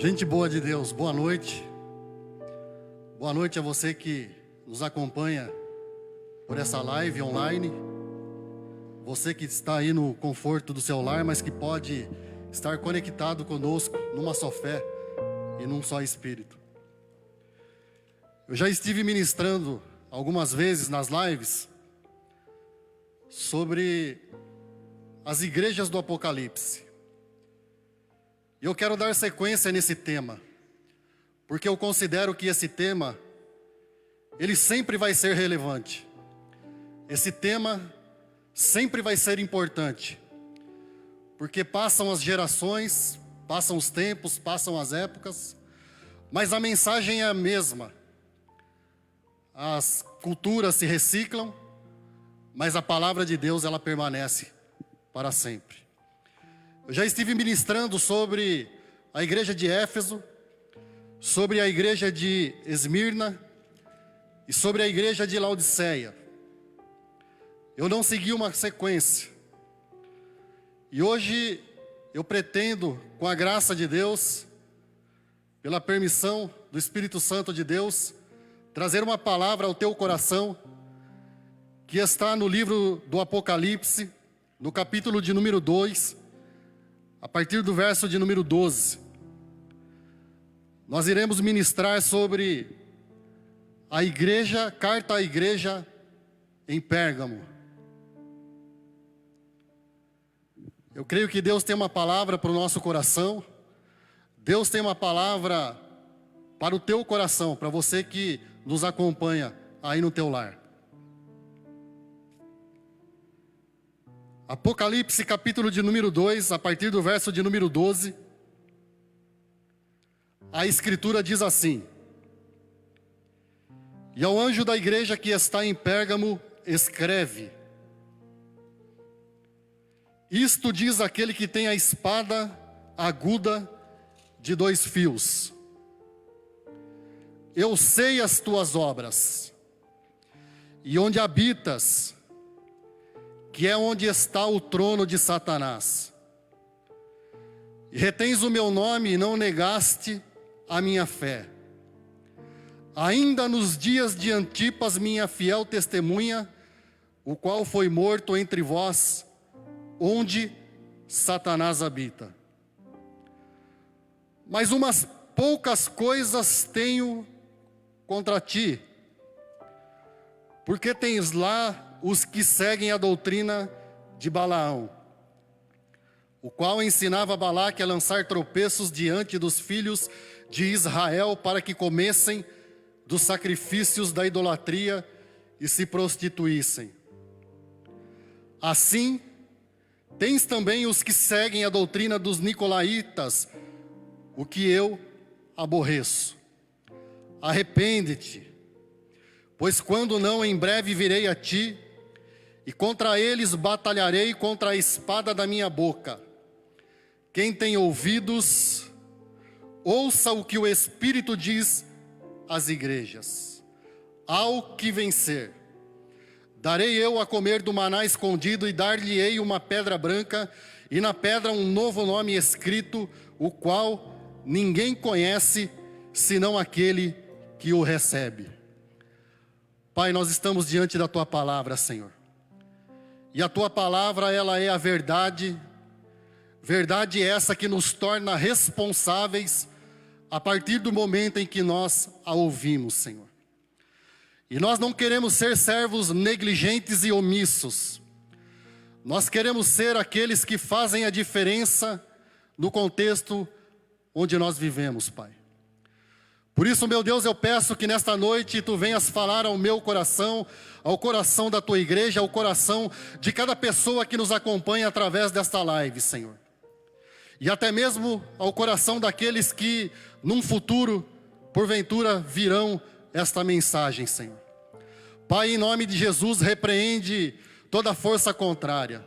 Gente boa de Deus, boa noite. Boa noite a você que nos acompanha por essa live online. Você que está aí no conforto do seu lar, mas que pode estar conectado conosco numa só fé e num só espírito. Eu já estive ministrando algumas vezes nas lives sobre as igrejas do Apocalipse. E eu quero dar sequência nesse tema, porque eu considero que esse tema, ele sempre vai ser relevante. Esse tema sempre vai ser importante, porque passam as gerações, passam os tempos, passam as épocas, mas a mensagem é a mesma. As culturas se reciclam, mas a palavra de Deus, ela permanece para sempre. Eu já estive ministrando sobre a igreja de Éfeso, sobre a igreja de Esmirna e sobre a igreja de Laodiceia. Eu não segui uma sequência. E hoje eu pretendo, com a graça de Deus, pela permissão do Espírito Santo de Deus, trazer uma palavra ao teu coração, que está no livro do Apocalipse, no capítulo de número 2, a partir do verso de número 12. Nós iremos ministrar sobre a igreja, carta à igreja em Pérgamo. Eu creio que Deus tem uma palavra para o nosso coração. Deus tem uma palavra para o teu coração, para você que nos acompanha aí no teu lar. Apocalipse, capítulo de número 2, a partir do verso de número 12. A escritura diz assim: E ao anjo da igreja que está em Pérgamo, escreve: Isto diz aquele que tem a espada aguda de 2 fios. Eu sei as tuas obras, e onde habitas, que é onde está o trono de Satanás. E retens o meu nome e não negaste a minha fé. Ainda nos dias de Antipas, minha fiel testemunha, o qual foi morto entre vós, onde Satanás habita. Mas umas poucas coisas tenho contra ti, porque tens lá os que seguem a doutrina de Balaão, o qual ensinava Balaque a lançar tropeços diante dos filhos de Israel para que comessem dos sacrifícios da idolatria e se prostituíssem. Assim, tens também os que seguem a doutrina dos nicolaítas, o que eu aborreço. Arrepende-te, pois quando não, em breve virei a ti, e contra eles batalharei contra a espada da minha boca. Quem tem ouvidos, ouça o que o Espírito diz às igrejas. Ao que vencer, darei eu a comer do maná escondido, e dar-lhe-ei uma pedra branca, e na pedra um novo nome escrito, o qual ninguém conhece, senão aquele que o recebe. Pai, nós estamos diante da Tua palavra, Senhor. E a Tua palavra, ela é a verdade. Verdade essa que nos torna responsáveis a partir do momento em que nós a ouvimos, Senhor. E nós não queremos ser servos negligentes e omissos. Nós queremos ser aqueles que fazem a diferença no contexto onde nós vivemos, Pai. Por isso, meu Deus, eu peço que nesta noite Tu venhas falar ao meu coração, ao coração da Tua igreja, ao coração de cada pessoa que nos acompanha através desta live, Senhor. E até mesmo ao coração daqueles que, num futuro, porventura, virão esta mensagem, Senhor. Pai, em nome de Jesus, repreende toda força contrária.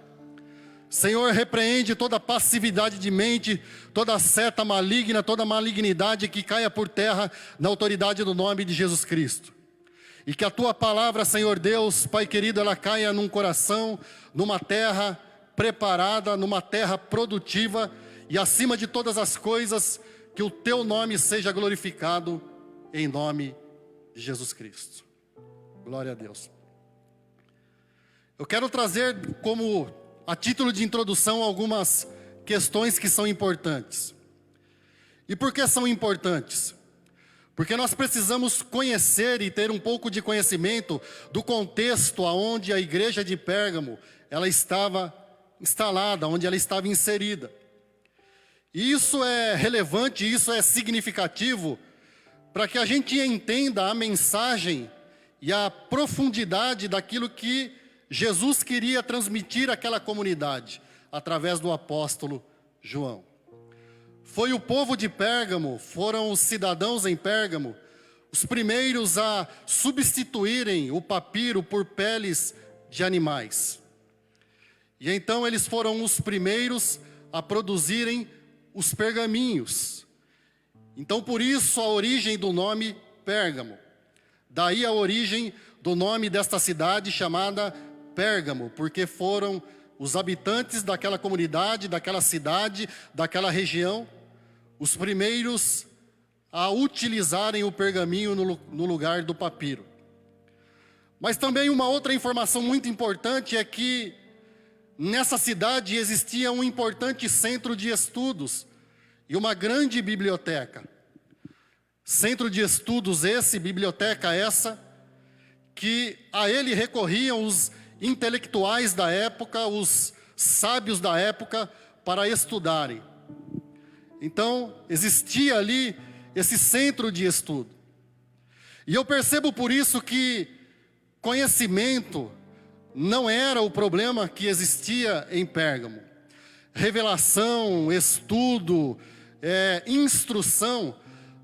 Senhor, repreende toda passividade de mente, toda seta maligna, toda malignidade que caia por terra na autoridade do nome de Jesus Cristo. E que a Tua palavra, Senhor Deus, Pai querido, ela caia num coração, numa terra preparada, numa terra produtiva, e acima de todas as coisas, que o teu nome seja glorificado em nome de Jesus Cristo. Glória a Deus. Eu quero trazer como a título de introdução algumas questões que são importantes. E por que são importantes? Porque nós precisamos conhecer e ter um pouco de conhecimento do contexto aonde a igreja de Pérgamo ela estava instalada, onde ela estava inserida. E isso é relevante, isso é significativo para que a gente entenda a mensagem e a profundidade daquilo que Jesus queria transmitir àquela comunidade através do apóstolo João. Foi o povo de Pérgamo, foram os cidadãos em Pérgamo, os primeiros a substituírem o papiro por peles de animais. E então eles foram os primeiros a produzirem os pergaminhos. Então por isso a origem do nome Pérgamo. Daí a origem do nome desta cidade chamada Pérgamo, porque foram os habitantes daquela comunidade, daquela cidade, daquela região, os primeiros a utilizarem o pergaminho no lugar do papiro. Mas também uma outra informação muito importante é que nessa cidade existia um importante centro de estudos e uma grande biblioteca. Centro de estudos esse, biblioteca essa, que a ele recorriam os intelectuais da época, os sábios da época, para estudarem. Então, existia ali esse centro de estudo. E eu percebo por isso que conhecimento não era o problema que existia em Pérgamo. Revelação, estudo, instrução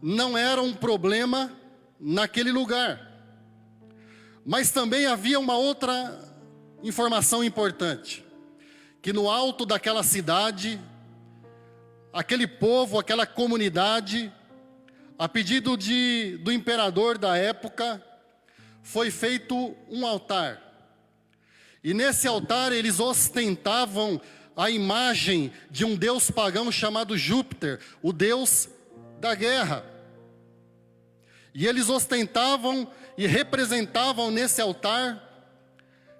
não era um problema naquele lugar. Mas também havia uma outra informação importante, que no alto daquela cidade, aquele povo, aquela comunidade, a pedido do imperador da época, foi feito um altar. E nesse altar eles ostentavam a imagem de um deus pagão chamado Júpiter, o deus da guerra. E eles ostentavam e representavam nesse altar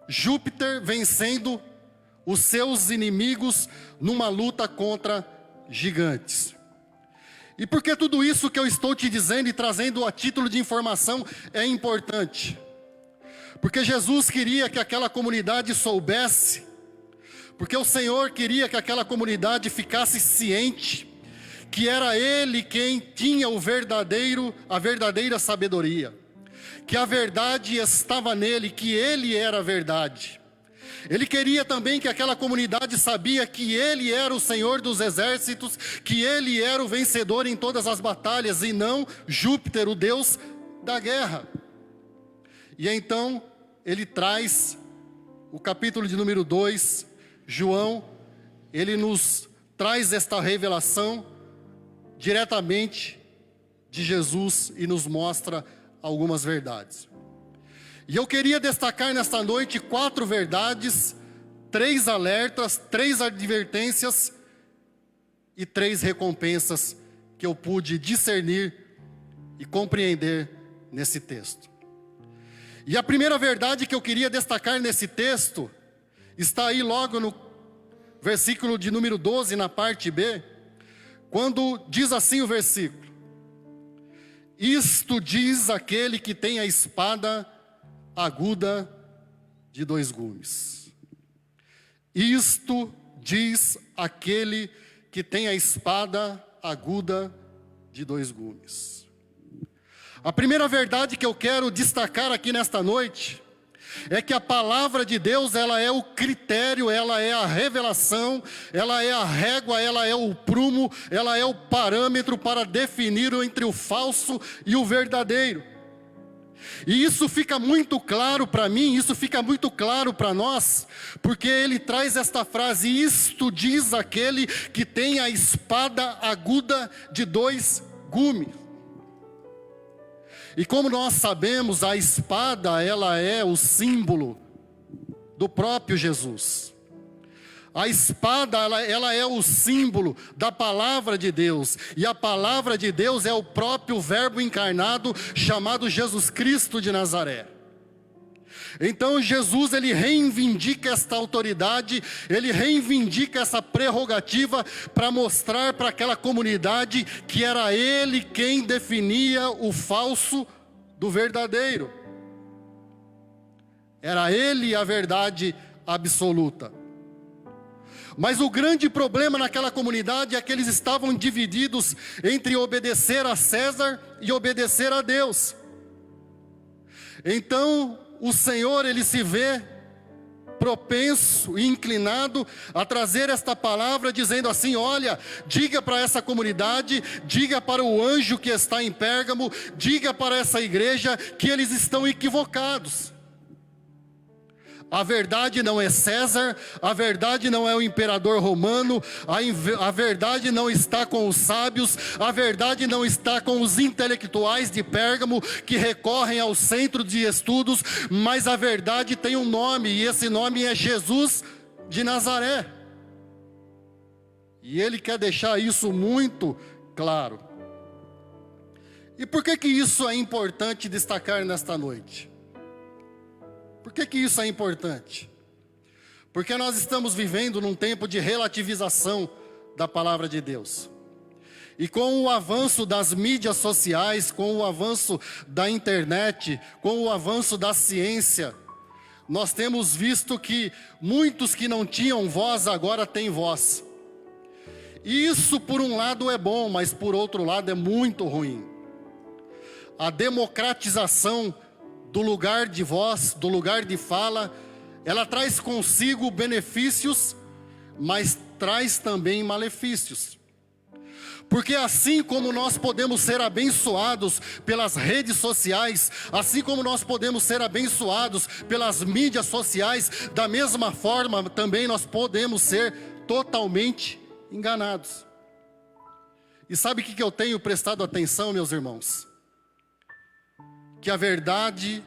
Júpiter vencendo os seus inimigos numa luta contra gigantes. E por que tudo isso que eu estou te dizendo e trazendo a título de informação é importante? Porque Jesus queria que aquela comunidade soubesse, porque o Senhor queria que aquela comunidade ficasse ciente que era Ele quem tinha a verdadeira sabedoria, que a verdade estava nele, que Ele era a verdade. Ele queria também que aquela comunidade sabia que Ele era o Senhor dos exércitos, que Ele era o vencedor em todas as batalhas e não Júpiter, o Deus da guerra. E então ele traz o capítulo de número 2, João, ele nos traz esta revelação diretamente de Jesus e nos mostra algumas verdades. E eu queria destacar nesta noite 4 verdades, 3 alertas, 3 advertências e 3 recompensas que eu pude discernir e compreender nesse texto. E a primeira verdade que eu queria destacar nesse texto está aí logo no versículo de número 12, na parte B, quando diz assim o versículo: isto diz aquele que tem a espada aguda de 2 gumes. Isto diz aquele que tem a espada aguda de 2 gumes. A primeira verdade que eu quero destacar aqui nesta noite é que a palavra de Deus, ela é o critério, ela é a revelação, ela é a régua, ela é o prumo, ela é o parâmetro para definir entre o falso e o verdadeiro. E isso fica muito claro para mim, isso fica muito claro para nós, porque ele traz esta frase: isto diz aquele que tem a espada aguda de 2 gumes. E como nós sabemos, a espada, ela é o símbolo do próprio Jesus. A espada, ela é o símbolo da palavra de Deus. E a palavra de Deus é o próprio Verbo encarnado, chamado Jesus Cristo de Nazaré. Então Jesus, ele reivindica esta autoridade, ele reivindica essa prerrogativa para mostrar para aquela comunidade que era ele quem definia o falso do verdadeiro. Era ele a verdade absoluta. Mas o grande problema naquela comunidade é que eles estavam divididos entre obedecer a César e obedecer a Deus. Então, o Senhor, ele se vê propenso e inclinado a trazer esta palavra, dizendo assim: olha, diga para essa comunidade, diga para o anjo que está em Pérgamo, diga para essa igreja que eles estão equivocados. A verdade não é César, a verdade não é o imperador romano, a verdade não está com os sábios, a verdade não está com os intelectuais de Pérgamo que recorrem ao centro de estudos, mas a verdade tem um nome, e esse nome é Jesus de Nazaré. E ele quer deixar isso muito claro. E por que isso é importante destacar nesta noite? Por que isso é importante? Porque nós estamos vivendo num tempo de relativização da palavra de Deus. E com o avanço das mídias sociais, com o avanço da internet, com o avanço da ciência, nós temos visto que muitos que não tinham voz agora têm voz. E isso por um lado é bom, mas por outro lado é muito ruim. A democratização do lugar de voz, do lugar de fala, ela traz consigo benefícios, mas traz também malefícios. Porque assim como nós podemos ser abençoados pelas redes sociais, assim como nós podemos ser abençoados pelas mídias sociais, da mesma forma também nós podemos ser totalmente enganados. E sabe o que eu tenho prestado atenção, meus irmãos? Que a verdade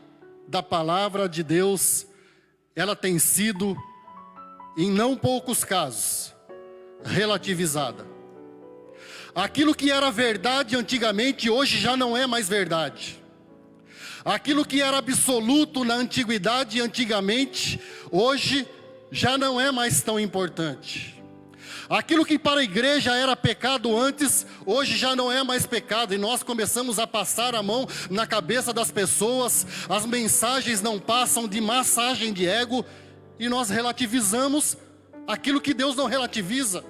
da palavra de Deus, ela tem sido, em não poucos casos, relativizada. Aquilo que era verdade antigamente, hoje já não é mais verdade. Aquilo que era absoluto na antiguidade, antigamente, hoje já não é mais tão importante. Aquilo que para a igreja era pecado antes, hoje já não é mais pecado. E nós começamos a passar a mão na cabeça das pessoas. As mensagens não passam de massagem de ego. E nós relativizamos aquilo que Deus não relativiza.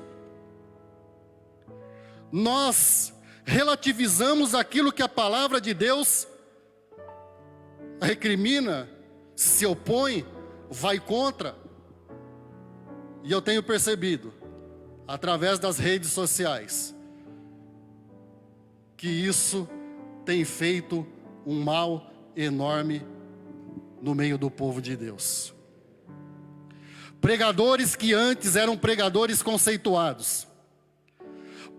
Nós relativizamos aquilo que a palavra de Deus recrimina, se opõe, vai contra. E eu tenho percebido, através das redes sociais, que isso tem feito um mal enorme no meio do povo de Deus. Pregadores que antes eram pregadores conceituados,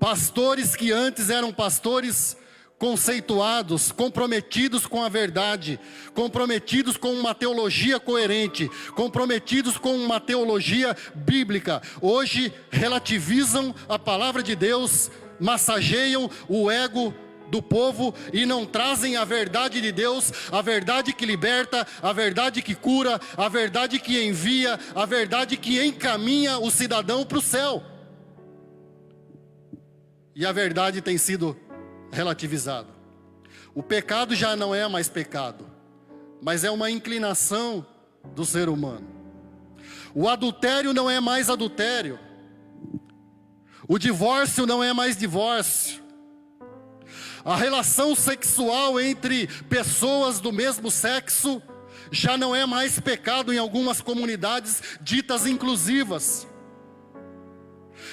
pastores que antes eram pastores conceituados, comprometidos com a verdade, comprometidos com uma teologia coerente, comprometidos com uma teologia bíblica, hoje relativizam a palavra de Deus, massageiam o ego do povo e não trazem a verdade de Deus, a verdade que liberta, a verdade que cura, a verdade que envia, a verdade que encaminha o cidadão para o céu. E a verdade tem sido relativizada. O pecado já não é mais pecado, mas é uma inclinação do ser humano. O adultério não é mais adultério. O divórcio não é mais divórcio. A relação sexual entre pessoas do mesmo sexo já não é mais pecado em algumas comunidades ditas inclusivas.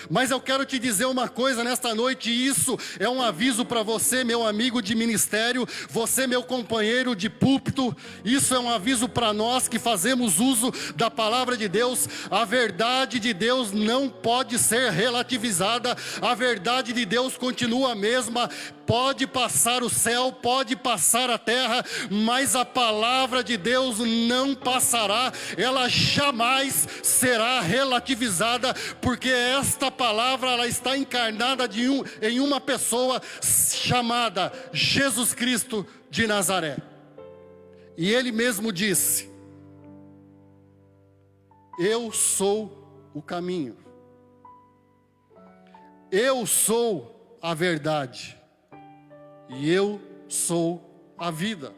Mas eu quero te dizer uma coisa nesta noite, e isso é um aviso para você, meu amigo de ministério, você, meu companheiro de púlpito, isso é um aviso para nós que fazemos uso da palavra de Deus. A verdade de Deus não pode ser relativizada, a verdade de Deus continua a mesma, pode passar o céu, pode passar a terra, mas a palavra de Deus não passará, ela jamais será relativizada, porque esta palavra ela está encarnada em uma pessoa chamada Jesus Cristo de Nazaré. E ele mesmo disse: eu sou o caminho, eu sou a verdade, e eu sou a vida.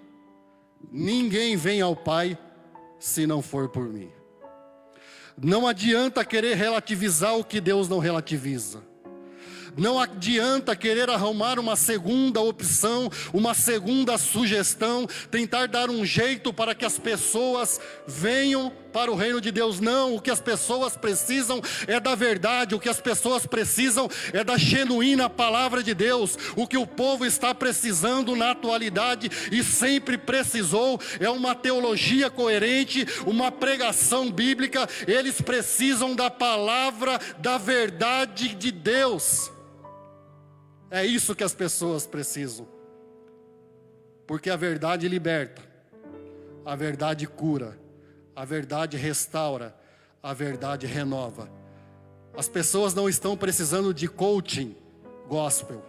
Ninguém vem ao Pai se não for por mim. Não adianta querer relativizar o que Deus não relativiza. Não adianta querer arrumar uma segunda opção, uma segunda sugestão, tentar dar um jeito para que as pessoas venham para o reino de Deus. Não, o que as pessoas precisam é da verdade, o que as pessoas precisam é da genuína palavra de Deus. O que o povo está precisando na atualidade e sempre precisou é uma teologia coerente, uma pregação bíblica. Eles precisam da palavra, da verdade de Deus. É isso que as pessoas precisam, porque a verdade liberta, a verdade cura, a verdade restaura, a verdade renova. As pessoas não estão precisando de coaching gospel,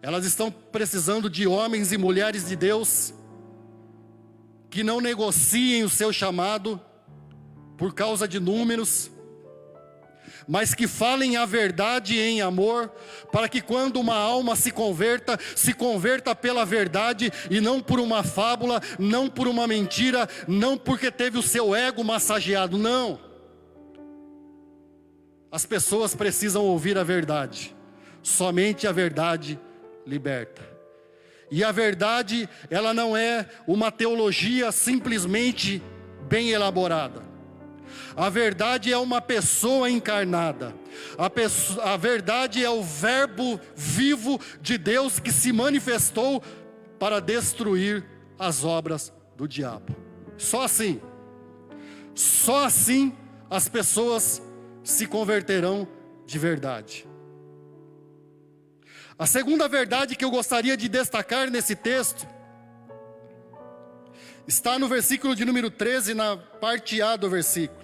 elas estão precisando de homens e mulheres de Deus que não negociem o seu chamado por causa de números, mas que falem a verdade em amor, para que quando uma alma se converta pela verdade, e não por uma fábula, não por uma mentira, não porque teve o seu ego massageado, não. As pessoas precisam ouvir a verdade, somente a verdade liberta. E a verdade, ela não é uma teologia simplesmente bem elaborada. A verdade é uma pessoa encarnada. A verdade é o verbo vivo de Deus que se manifestou para destruir as obras do diabo. Só assim as pessoas se converterão de verdade. A segunda verdade que eu gostaria de destacar nesse texto está no versículo de número 13, na parte A do versículo.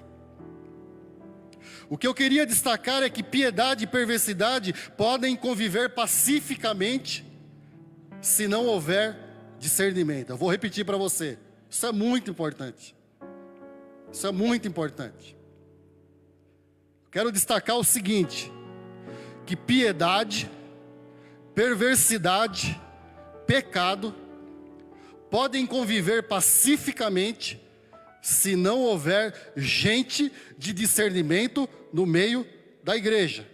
O que eu queria destacar é que piedade e perversidade podem conviver pacificamente se não houver discernimento. Eu vou repetir para você. Isso é muito importante. Isso é muito importante. Quero destacar o seguinte: que piedade, perversidade, pecado podem conviver pacificamente se não houver gente de discernimento no meio da igreja.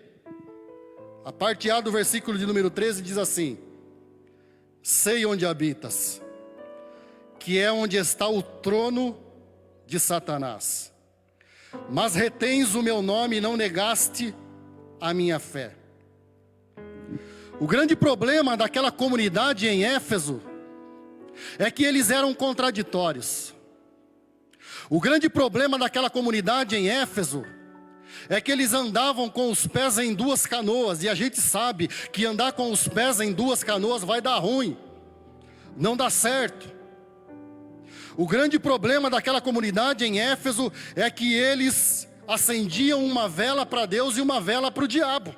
A parte A do versículo de número 13 diz assim: sei onde habitas, que é onde está o trono de Satanás, mas retens o meu nome e não negaste a minha fé. O grande problema daquela comunidade em Éfeso é que eles eram contraditórios. O grande problema daquela comunidade em Éfeso é que eles andavam com os pés em duas canoas, e a gente sabe que andar com os pés em duas canoas vai dar ruim, não dá certo. O grande problema daquela comunidade em Éfeso é que eles acendiam uma vela para Deus e uma vela para o diabo,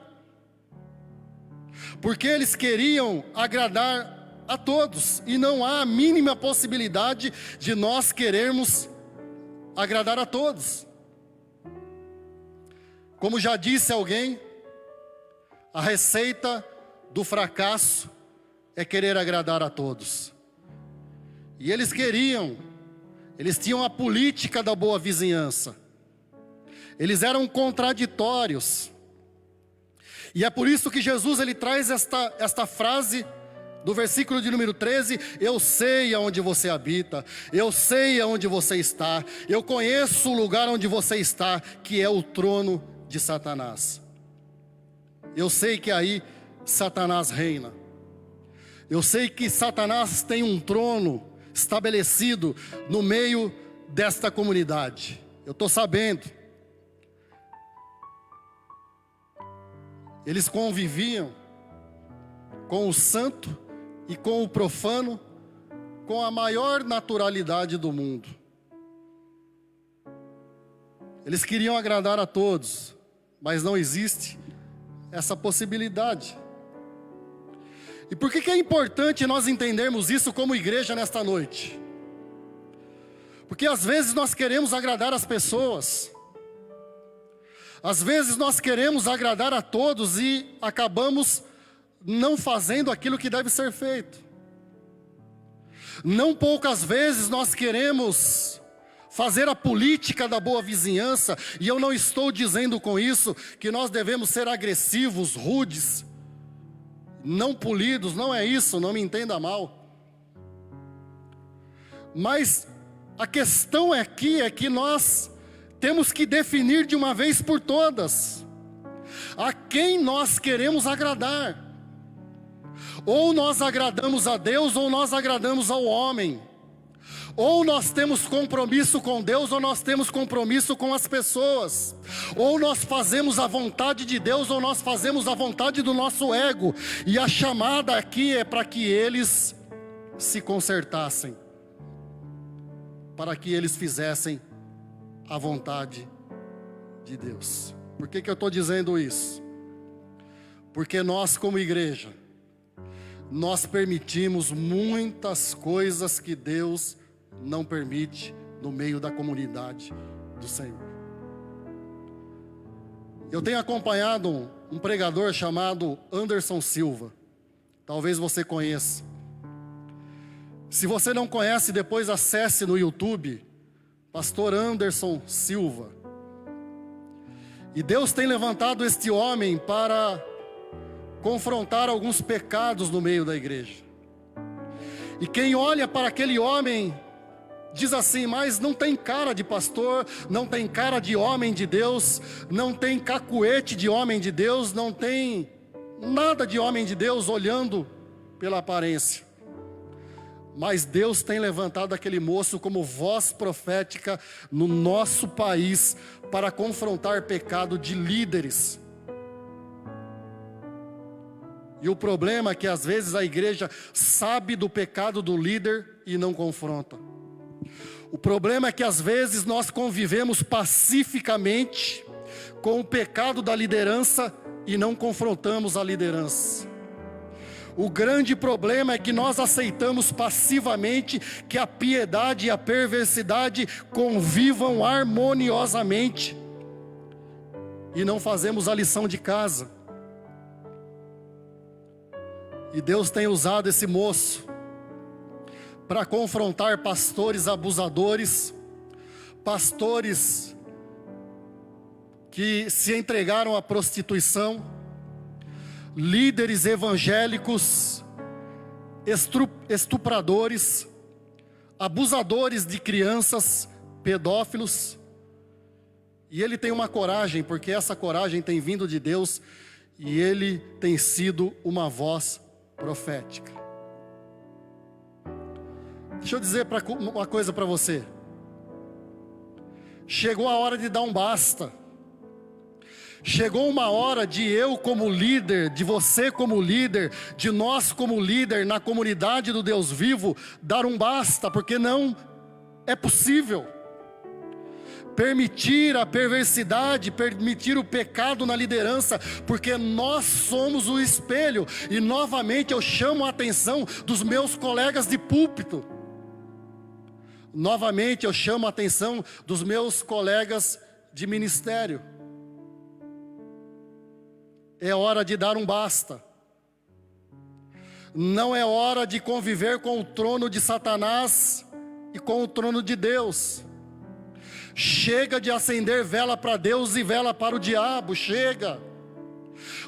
porque eles queriam agradar a todos, e não há a mínima possibilidade de nós querermos agradar a todos. Como já disse alguém, a receita do fracasso é querer agradar a todos. E eles tinham a política da boa vizinhança. Eles eram contraditórios. E é por isso que Jesus ele traz esta frase do versículo de número 13: eu sei aonde você habita, eu sei aonde você está, eu conheço o lugar onde você está, que é o trono de Satanás. Eu sei que aí Satanás reina. Eu sei que Satanás tem um trono estabelecido no meio desta comunidade. Eu estou sabendo. Eles conviviam com o santo e com o profano, com a maior naturalidade do mundo. Eles queriam agradar a todos, mas não existe essa possibilidade. E por que é importante nós entendermos isso como igreja nesta noite? Porque às vezes nós queremos agradar as pessoas, às vezes nós queremos agradar a todos e acabamos não fazendo aquilo que deve ser feito. Não poucas vezes nós queremos fazer a política da boa vizinhança, e eu não estou dizendo com isso que nós devemos ser agressivos, rudes, não polidos, não é isso, não me entenda mal. Mas a questão aqui é que nós temos que definir de uma vez por todas a quem nós queremos agradar. Ou nós agradamos a Deus, ou nós agradamos ao homem. Ou nós temos compromisso com Deus, ou nós temos compromisso com as pessoas. Ou nós fazemos a vontade de Deus, ou nós fazemos a vontade do nosso ego. E a chamada aqui é para que eles se consertassem, para que eles fizessem a vontade de Deus. Por que eu estou dizendo isso? Porque nós como igreja, nós permitimos muitas coisas que Deus não permite no meio da comunidade do Senhor. Eu tenho acompanhado um pregador chamado Anderson Silva. Talvez você conheça. Se você não conhece, depois acesse no YouTube, Pastor Anderson Silva. E Deus tem levantado este homem para confrontar alguns pecados no meio da igreja. E quem olha para aquele homem diz assim: mas não tem cara de pastor, não tem cara de homem de Deus, não tem cacuete de homem de Deus, não tem nada de homem de Deus olhando pela aparência. Mas Deus tem levantado aquele moço como voz profética no nosso país para confrontar pecado de líderes. E o problema é que às vezes a igreja sabe do pecado do líder e não confronta. O problema é que às vezes nós convivemos pacificamente com o pecado da liderança e não confrontamos a liderança. O grande problema é que nós aceitamos passivamente que a piedade e a perversidade convivam harmoniosamente e não fazemos a lição de casa. E Deus tem usado esse moço para confrontar pastores abusadores, pastores que se entregaram à prostituição, líderes evangélicos, estupradores, abusadores de crianças, pedófilos. E ele tem uma coragem, porque essa coragem tem vindo de Deus, e ele tem sido uma voz profética. Deixa eu dizer uma coisa para você. Chegou a hora de dar um basta. Chegou uma hora de eu como líder, de você como líder, de nós como líder na comunidade do Deus vivo, dar um basta, porque não é possível permitir a perversidade, permitir o pecado na liderança, porque nós somos o espelho. E novamente eu chamo a atenção dos meus colegas de púlpito. Novamente eu chamo a atenção dos meus colegas de ministério. É hora de dar um basta. Não é hora de conviver com o trono de Satanás e com o trono de Deus. Chega de acender vela para Deus e vela para o diabo, chega.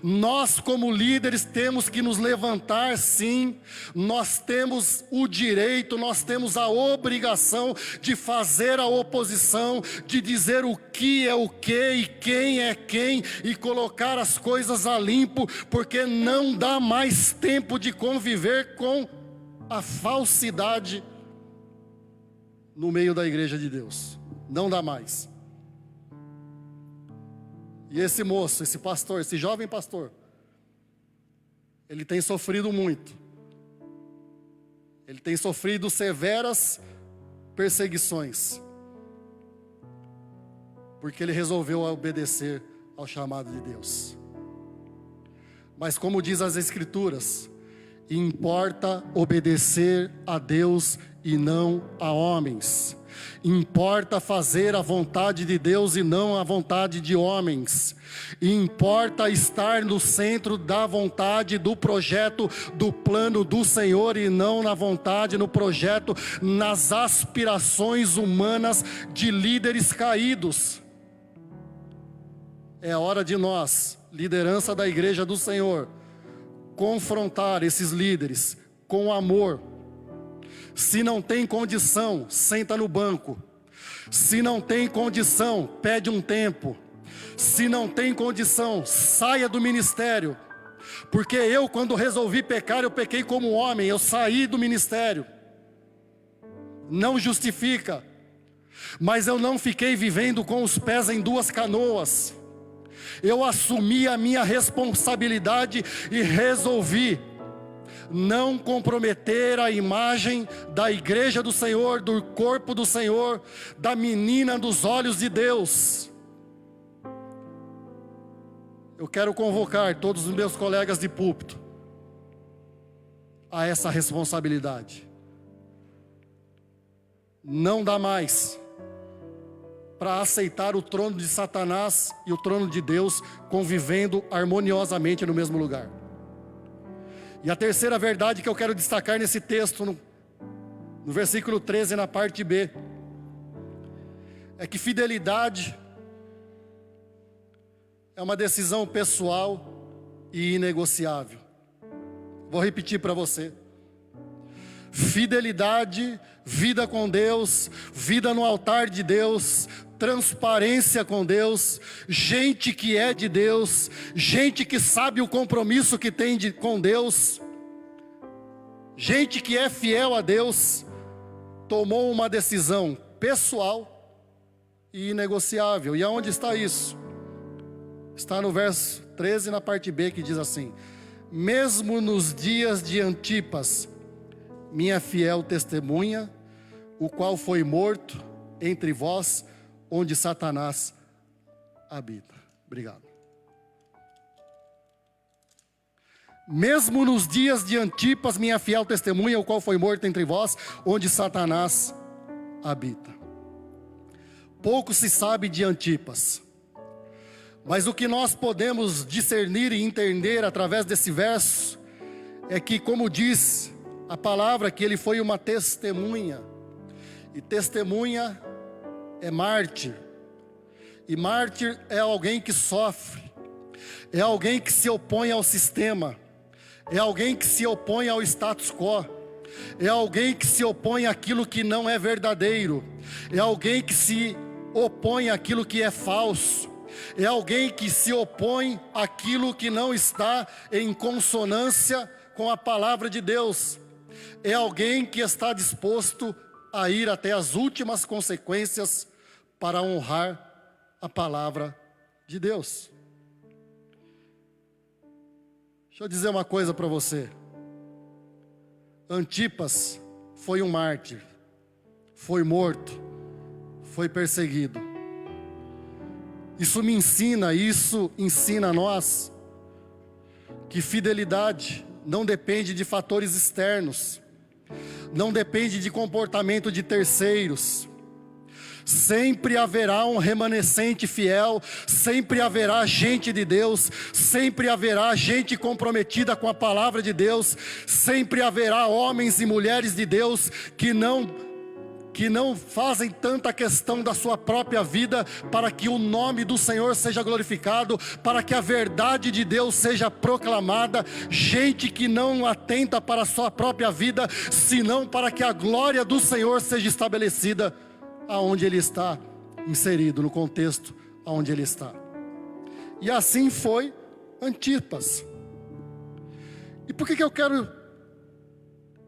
Nós como líderes temos que nos levantar, sim. Nós temos o direito, nós temos a obrigação de fazer a oposição, de dizer o que é o que e quem é quem, e colocar as coisas a limpo, porque não dá mais tempo de conviver com a falsidade no meio da igreja de Deus. Não dá mais. E esse moço, esse pastor, esse jovem pastor, ele tem sofrido muito. Ele tem sofrido severas perseguições, porque ele resolveu obedecer ao chamado de Deus. Mas como diz as Escrituras, importa obedecer a Deus e não a homens. Importa fazer a vontade de Deus e não a vontade de homens. Importa estar no centro da vontade, do projeto, do plano do Senhor e não na vontade, no projeto, nas aspirações humanas de líderes caídos. É hora de nós, liderança da Igreja do Senhor, confrontar esses líderes com amor. Se não tem condição, senta no banco. Se não tem condição, pede um tempo. Se não tem condição, saia do ministério. Porque eu, quando resolvi pecar, eu pequei como homem, eu saí do ministério. Não justifica. Mas eu não fiquei vivendo com os pés em duas canoas. Eu assumi a minha responsabilidade e resolvi não comprometer a imagem da igreja do Senhor, do corpo do Senhor, da menina dos olhos de Deus. Eu quero convocar todos os meus colegas de púlpito a essa responsabilidade. Não dá mais para aceitar o trono de Satanás e o trono de Deus convivendo harmoniosamente no mesmo lugar. E a terceira verdade que eu quero destacar nesse texto, no versículo 13, na parte B, é que fidelidade é uma decisão pessoal e inegociável. Vou repetir para você. Fidelidade, vida com Deus, vida no altar de Deus, transparência com Deus, gente que é de Deus, gente que sabe o compromisso que tem com Deus, gente que é fiel a Deus, tomou uma decisão pessoal e inegociável. E aonde está isso? Está no verso 13, na parte B, que diz assim: mesmo nos dias de Antipas, minha fiel testemunha, o qual foi morto entre vós, onde Satanás habita. Obrigado. Mesmo nos dias de Antipas, minha fiel testemunha, o qual foi morto entre vós, onde Satanás habita. Pouco se sabe de Antipas, mas o que nós podemos discernir e entender através desse verso é que, como diz a palavra, que ele foi uma testemunha, e testemunha é mártir, e mártir é alguém que sofre, é alguém que se opõe ao sistema, é alguém que se opõe ao status quo, é alguém que se opõe àquilo que não é verdadeiro, é alguém que se opõe àquilo que é falso, é alguém que se opõe àquilo que não está em consonância com a palavra de Deus, é alguém que está disposto a ir até as últimas consequências para honrar a palavra de Deus. Deixa eu dizer uma coisa para você. Antipas foi um mártir, foi morto, foi perseguido. Isso ensina a nós que fidelidade não depende de fatores externos, não depende de comportamento de terceiros. Sempre haverá um remanescente fiel, sempre haverá gente de Deus, sempre haverá gente comprometida com a palavra de Deus, sempre haverá homens e mulheres de Deus que não fazem tanta questão da sua própria vida para que o nome do Senhor seja glorificado, para que a verdade de Deus seja proclamada, gente que não atenta para a sua própria vida, senão para que a glória do Senhor seja estabelecida aonde ele está inserido, no contexto aonde ele está. E assim foi Antipas. E por que eu quero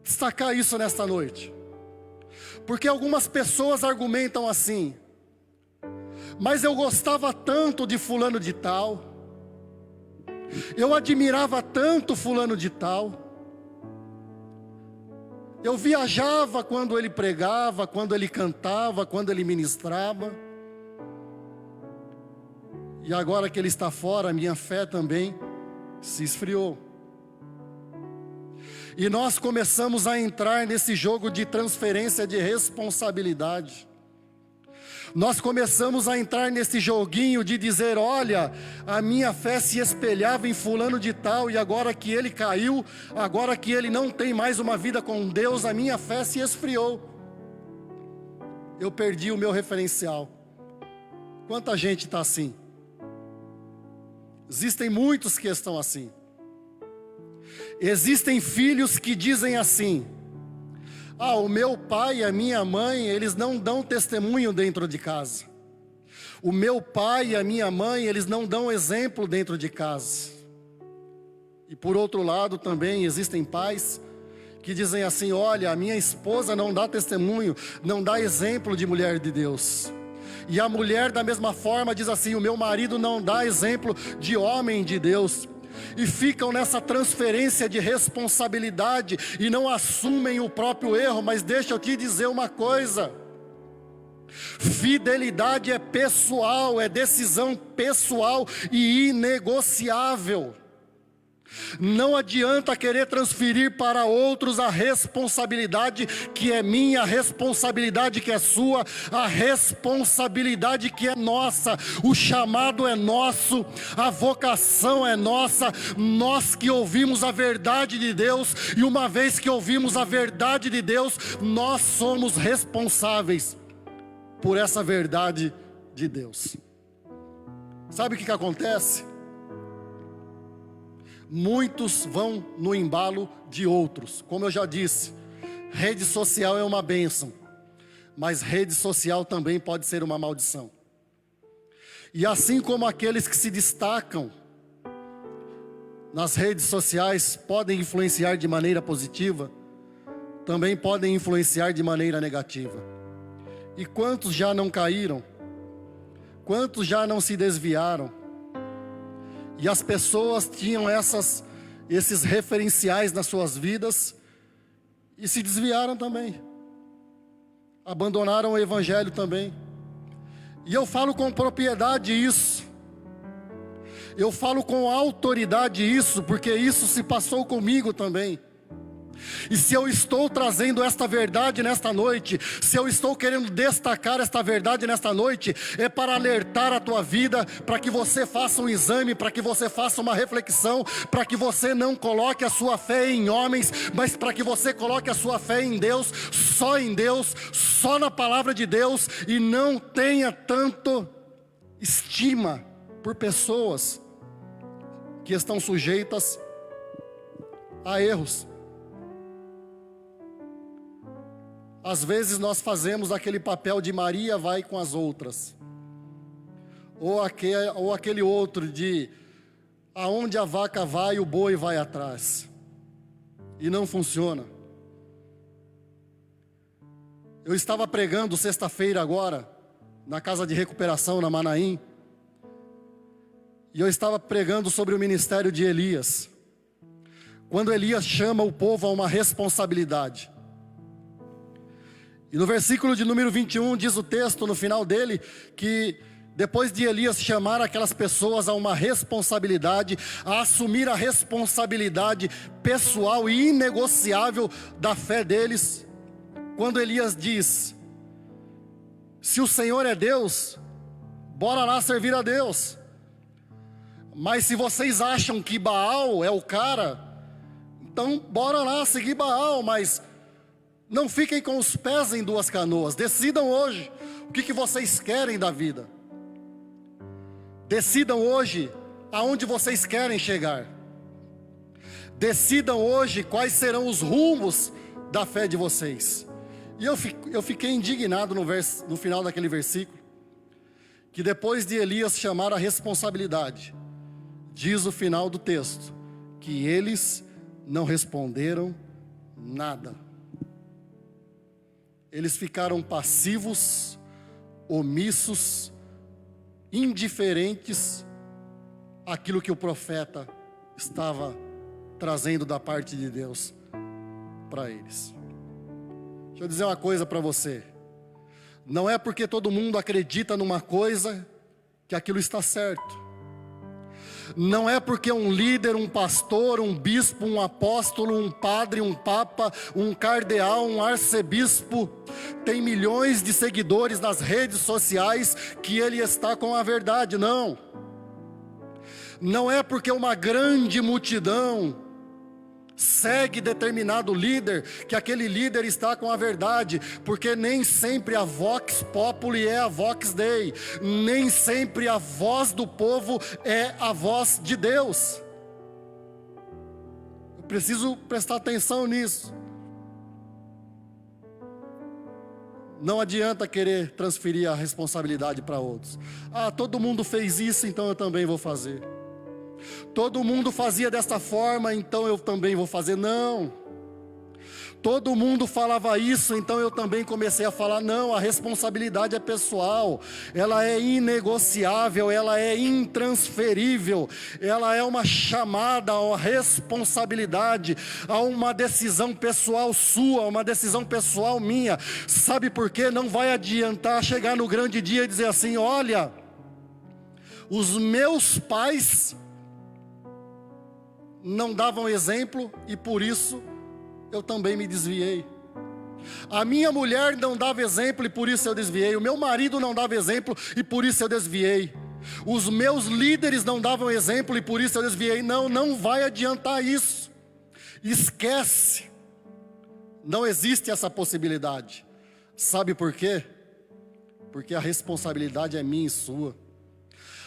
destacar isso nesta noite? Porque algumas pessoas argumentam assim: mas eu gostava tanto de fulano de tal, Eu admirava tanto fulano de tal. Eu viajava quando ele pregava, quando ele cantava, quando ele ministrava. E agora que ele está fora, a minha fé também se esfriou. E nós começamos a entrar nesse jogo de transferência de responsabilidade. Nós começamos a entrar nesse joguinho de dizer, olha, a minha fé se espelhava em fulano de tal, e agora que ele caiu, agora que ele não tem mais uma vida com Deus, a minha fé se esfriou. Eu perdi o meu referencial. Quanta gente está assim? Existem muitos que estão assim. Existem filhos que dizem assim, o meu pai e a minha mãe, eles não dão testemunho dentro de casa. O meu pai e a minha mãe, eles não dão exemplo dentro de casa. E por outro lado também existem pais que dizem assim, olha, a minha esposa não dá testemunho, não dá exemplo de mulher de Deus. E a mulher da mesma forma diz assim, o meu marido não dá exemplo de homem de Deus. E ficam nessa transferência de responsabilidade e não assumem o próprio erro. Mas deixa eu te dizer uma coisa, fidelidade é pessoal, é decisão pessoal e inegociável. Não adianta querer transferir para outros a responsabilidade que é minha, a responsabilidade que é sua, a responsabilidade que é nossa. O chamado é nosso, a vocação é nossa, nós que ouvimos a verdade de Deus, e uma vez que ouvimos a verdade de Deus, nós somos responsáveis por essa verdade de Deus. Sabe o que acontece? Muitos vão no embalo de outros. Como eu já disse, rede social é uma bênção, mas rede social também pode ser uma maldição. E assim como aqueles que se destacam nas redes sociais podem influenciar de maneira positiva, também podem influenciar de maneira negativa. E quantos já não caíram? Quantos já não se desviaram? E as pessoas tinham esses referenciais nas suas vidas e se desviaram também. Abandonaram o evangelho também. E eu falo com propriedade isso. Eu falo com autoridade isso, porque isso se passou comigo também. E se eu estou trazendo esta verdade nesta noite, se eu estou querendo destacar esta verdade nesta noite, é para alertar a tua vida, para que você faça um exame, para que você faça uma reflexão, para que você não coloque a sua fé em homens, mas para que você coloque a sua fé em Deus, só na palavra de Deus, e não tenha tanto estima por pessoas que estão sujeitas a erros. Às vezes nós fazemos aquele papel de Maria vai com as outras, ou aquele outro de aonde a vaca vai, o boi vai atrás, e não funciona. Eu estava pregando sexta-feira agora, na casa de recuperação na Manaim, e eu estava pregando sobre o ministério de Elias, quando Elias chama o povo a uma responsabilidade. E no versículo de número 21 diz o texto no final dele, que depois de Elias chamar aquelas pessoas a uma responsabilidade, a assumir a responsabilidade pessoal e inegociável da fé deles, quando Elias diz, se o Senhor é Deus, bora lá servir a Deus. Mas se vocês acham que Baal é o cara, então bora lá seguir Baal, mas não fiquem com os pés em duas canoas. Decidam hoje o que vocês querem da vida. Decidam hoje aonde vocês querem chegar. Decidam hoje quais serão os rumos da fé de vocês. E eu fiquei indignado no final daquele versículo, que depois de Elias chamar a responsabilidade, diz o final do texto, que eles não responderam nada. Eles ficaram passivos, omissos, indiferentes àquilo que o profeta estava trazendo da parte de Deus para eles. Deixa eu dizer uma coisa para você. Não é porque todo mundo acredita numa coisa que aquilo está certo. Não é porque um líder, um pastor, um bispo, um apóstolo, um padre, um papa, um cardeal, um arcebispo tem milhões de seguidores nas redes sociais que ele está com a verdade. Não. Não é porque uma grande multidão segue determinado líder que aquele líder está com a verdade, porque nem sempre a vox populi é a vox dei, nem sempre a voz do povo é a voz de Deus. Eu preciso prestar atenção nisso. Não adianta querer transferir a responsabilidade para outros. Ah, todo mundo fez isso, então eu também vou fazer. Todo mundo fazia desta forma, então eu também vou fazer. Não. Todo mundo falava isso, então eu também comecei a falar. Não, a responsabilidade é pessoal. Ela é inegociável, ela é intransferível. Ela é uma chamada a uma responsabilidade, a uma decisão pessoal sua, uma decisão pessoal minha. Sabe por quê? Não vai adiantar chegar no grande dia e dizer assim: olha, os meus pais não davam exemplo e por isso eu também me desviei. A minha mulher não dava exemplo e por isso eu desviei. O meu marido não dava exemplo e por isso eu desviei. Os meus líderes não davam exemplo e por isso eu desviei. Não, não vai adiantar isso. Esquece. Não existe essa possibilidade. Sabe por quê? Porque a responsabilidade é minha e sua.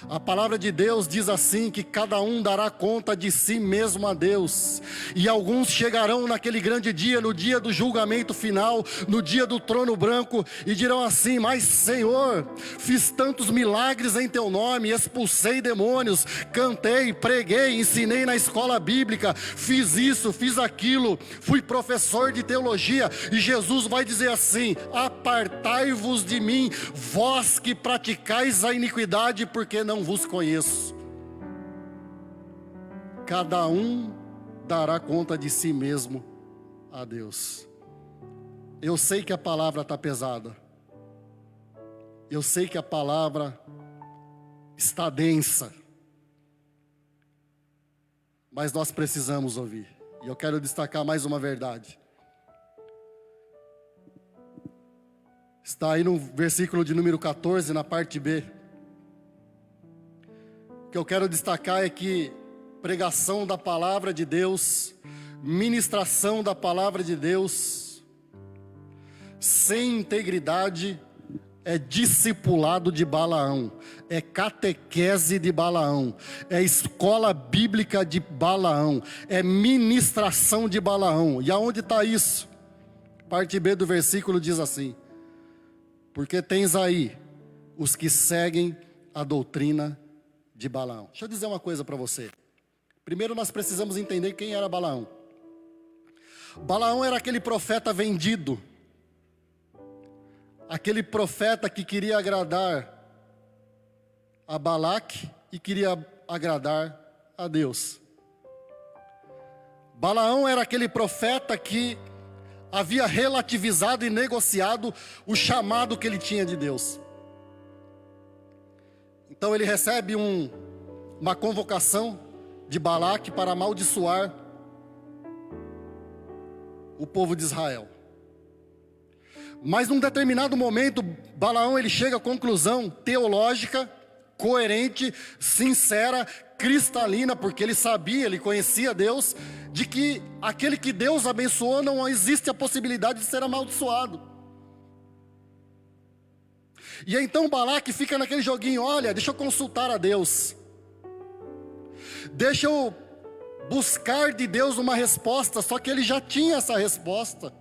A palavra de Deus diz assim, que cada um dará conta de si mesmo a Deus. E alguns chegarão naquele grande dia, no dia do julgamento final, no dia do trono branco, e dirão assim: mas Senhor, fiz tantos milagres em teu nome, expulsei demônios, cantei, preguei, ensinei na escola bíblica, fiz isso, fiz aquilo, fui professor de teologia. E Jesus vai dizer assim: apartai-vos de mim, vós que praticais a iniquidade, porque não vos conheço. Cada um dará conta de si mesmo a Deus. Eu sei que a palavra está pesada. Eu sei que a palavra está densa. Mas nós precisamos ouvir. E eu quero destacar mais uma verdade. Está aí no versículo de número 14, na parte B. O que eu quero destacar é que pregação da palavra de Deus, ministração da palavra de Deus, sem integridade, é discipulado de Balaão, é catequese de Balaão, é escola bíblica de Balaão, é ministração de Balaão. E aonde está isso? Parte B do versículo diz assim: porque tens aí os que seguem a doutrina de Balaão. Deixa eu dizer uma coisa para você. Primeiro nós precisamos entender quem era Balaão. Balaão era aquele profeta vendido. Aquele profeta que queria agradar a Balaque e queria agradar a Deus. Balaão era aquele profeta que havia relativizado e negociado o chamado que ele tinha de Deus. Então ele recebe uma convocação de Balaque para amaldiçoar o povo de Israel. Mas num determinado momento, Balaão ele chega à conclusão teológica, coerente, sincera, cristalina, porque ele sabia, ele conhecia Deus, de que aquele que Deus abençoou não existe a possibilidade de ser amaldiçoado. E então Balaque fica naquele joguinho: olha, deixa eu consultar a Deus, deixa eu buscar de Deus uma resposta. Só que ele já tinha essa resposta.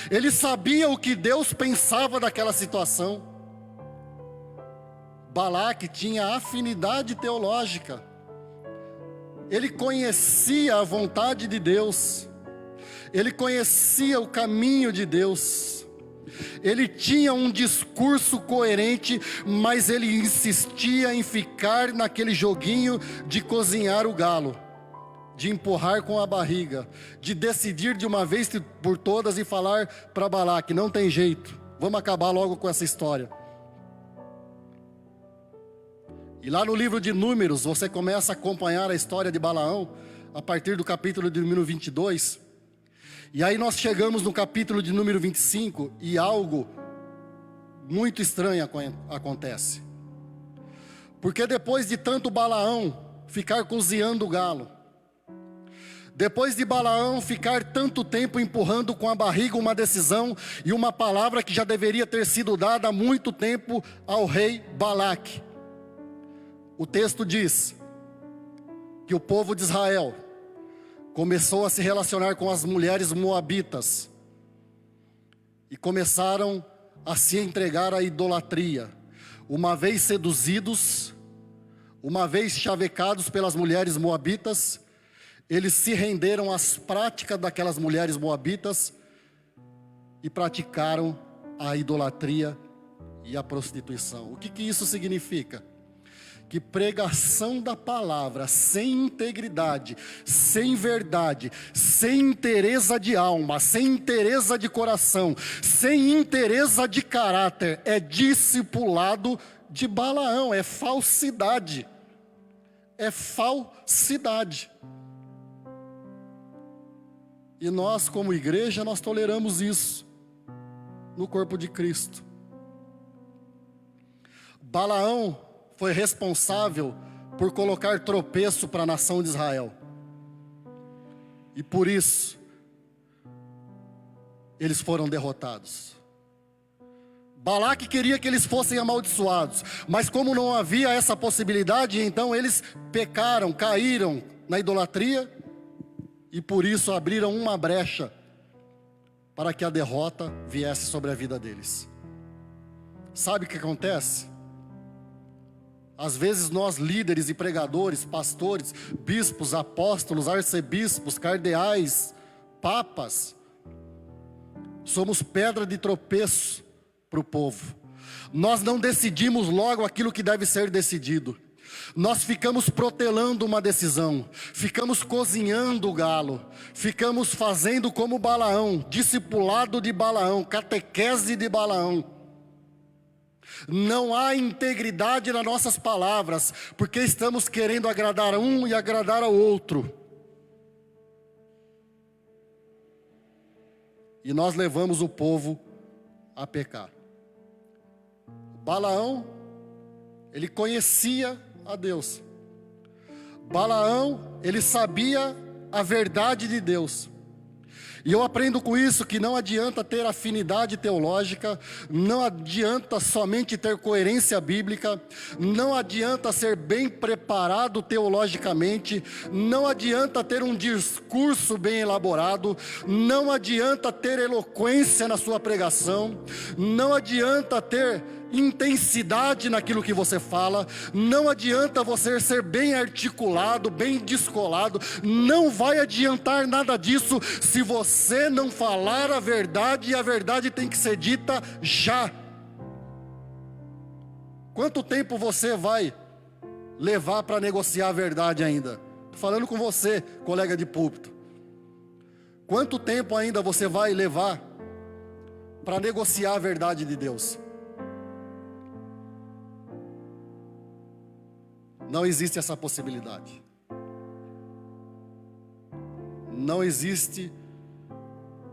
Ele sabia o que Deus pensava daquela situação. Balaque tinha afinidade teológica. Ele conhecia a vontade de Deus. Ele conhecia o caminho de Deus. Ele tinha um discurso coerente, mas ele insistia em ficar naquele joguinho de cozinhar o galo. de empurrar com a barriga, de decidir de uma vez por todas e falar para Balaque: não tem jeito, vamos acabar logo com essa história. E lá no livro de Números, você começa a acompanhar a história de Balaão, a partir do capítulo de número 22. E aí nós chegamos no capítulo de número 25, e algo muito estranho acontece. Porque depois de tanto Balaão ficar cozinhando o galo, depois de Balaão ficar tanto tempo empurrando com a barriga uma decisão e uma palavra que já deveria ter sido dada há muito tempo ao rei Balaque, o texto diz que o povo de Israel começou a se relacionar com as mulheres moabitas e começaram a se entregar à idolatria. Uma vez seduzidos, uma vez chavecados pelas mulheres moabitas, eles se renderam às práticas daquelas mulheres moabitas e praticaram a idolatria e a prostituição. O que isso significa? Que pregação da palavra sem integridade, sem verdade, sem inteireza de alma, sem inteireza de coração, sem inteireza de caráter, é discipulado de Balaão, é falsidade. É falsidade. E nós, como igreja, nós toleramos isso no corpo de Cristo. Balaão foi responsável por colocar tropeço para a nação de Israel. E por isso, eles foram derrotados. Balaque queria que eles fossem amaldiçoados, mas como não havia essa possibilidade, então eles pecaram, caíram na idolatria, e por isso abriram uma brecha para que a derrota viesse sobre a vida deles. Sabe o que acontece? Às vezes nós, líderes e pregadores, pastores, bispos, apóstolos, arcebispos, cardeais, papas, somos pedra de tropeço para o povo. Nós não decidimos logo aquilo que deve ser decidido. Nós ficamos protelando uma decisão, ficamos cozinhando o galo, ficamos fazendo como Balaão, discipulado de Balaão, catequese de Balaão. Não há integridade nas nossas palavras, porque estamos querendo agradar a um e agradar ao outro. E nós levamos o povo a pecar. Balaão, ele conhecia a Deus. Balaão, ele sabia a verdade de Deus. E eu aprendo com isso que não adianta ter afinidade teológica, não adianta somente ter coerência bíblica, não adianta ser bem preparado teologicamente, não adianta ter um discurso bem elaborado, não adianta ter eloquência na sua pregação, não adianta ter intensidade naquilo que você fala, não adianta você ser bem articulado, bem descolado, não vai adiantar nada disso se você não falar a verdade, e a verdade tem que ser dita já. Quanto tempo você vai levar para negociar a verdade ainda? Estou falando com você, colega de púlpito. Quanto tempo ainda você vai levar para negociar a verdade de Deus? Não existe essa possibilidade. Não existe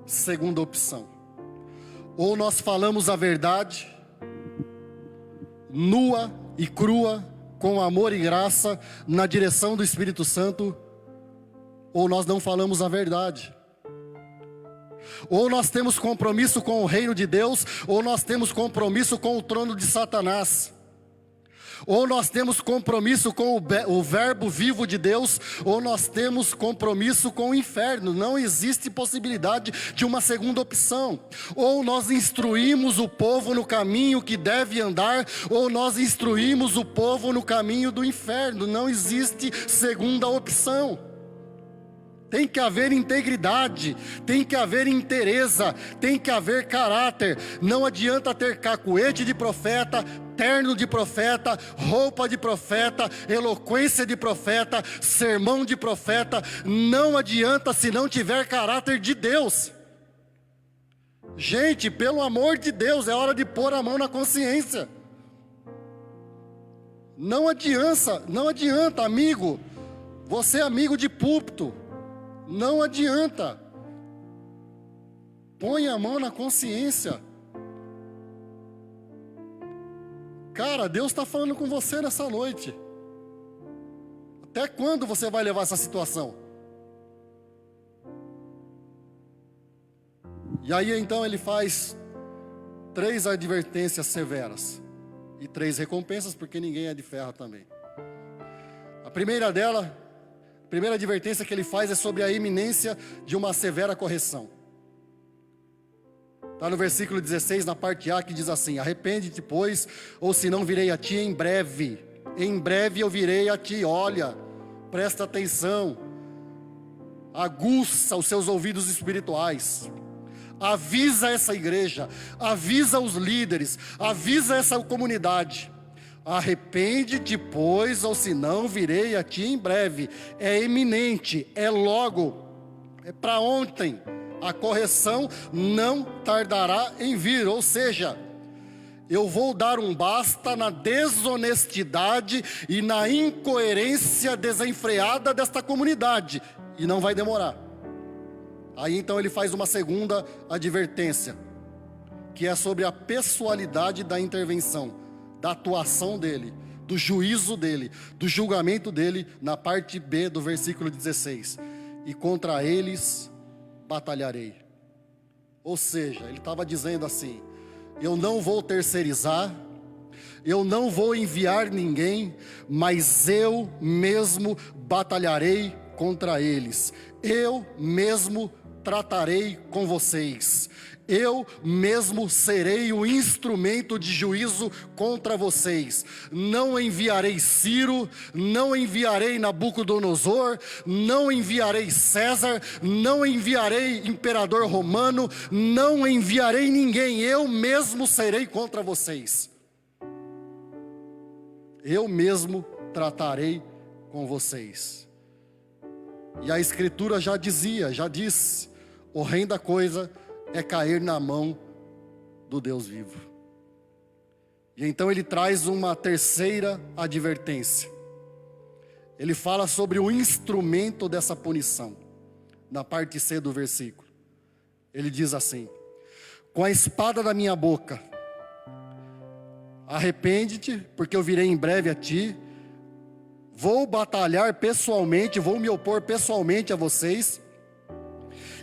segunda opção. Ou nós falamos a verdade, nua e crua, com amor e graça, na direção do Espírito Santo, ou nós não falamos a verdade. Ou nós temos compromisso com o reino de Deus, ou nós temos compromisso com o trono de Satanás. Ou nós temos compromisso com o verbo vivo de Deus, ou nós temos compromisso com o inferno. Não existe possibilidade de uma segunda opção. Ou nós instruímos o povo no caminho que deve andar, ou nós instruímos o povo no caminho do inferno. Não existe segunda opção. Tem que haver integridade, tem que haver inteireza, tem que haver caráter. Não adianta ter cacuete de profeta, terno de profeta, roupa de profeta, eloquência de profeta, sermão de profeta. Não adianta se não tiver caráter de Deus. Gente, pelo amor de Deus, é hora de pôr a mão na consciência. Não adianta, amigo. Você é amigo de púlpito. Não adianta. Põe a mão na consciência. Cara, Deus está falando com você nessa noite. Até quando você vai levar essa situação? E aí então ele faz 3 advertências severas e 3 recompensas, porque ninguém é de ferro também. A primeira advertência que ele faz é sobre a iminência de uma severa correção. Está no versículo 16, na parte A, que diz assim: arrepende-te, pois, ou senão virei a ti em breve. Em breve eu virei a ti. Olha, presta atenção, aguça os seus ouvidos espirituais. Avisa essa igreja, avisa os líderes, avisa essa comunidade. Arrepende-te, pois, ou senão virei a ti em breve. É iminente, é logo, é para ontem. A correção não tardará em vir, ou seja, eu vou dar um basta na desonestidade e na incoerência desenfreada desta comunidade, e não vai demorar. Aí então ele faz uma segunda advertência, que é sobre a pessoalidade da intervenção, da atuação dele, do juízo dele, do julgamento dele, na parte B do versículo 16. E contra eles batalharei. Ou seja, ele estava dizendo assim: eu não vou terceirizar, eu não vou enviar ninguém, mas eu mesmo batalharei contra eles. Eu mesmo tratarei com vocês. Eu mesmo serei o instrumento de juízo contra vocês. Não enviarei Ciro, não enviarei Nabucodonosor, não enviarei César, não enviarei imperador romano, não enviarei ninguém. Eu mesmo serei contra vocês. Eu mesmo tratarei com vocês. E a Escritura já disse: horrenda coisa é cair na mão do Deus vivo. E então ele traz uma terceira advertência. Ele fala sobre o instrumento dessa punição, na parte C do versículo. Ele diz assim: com a espada da minha boca, arrepende-te, porque eu virei em breve a ti. Vou batalhar pessoalmente, vou me opor pessoalmente a vocês.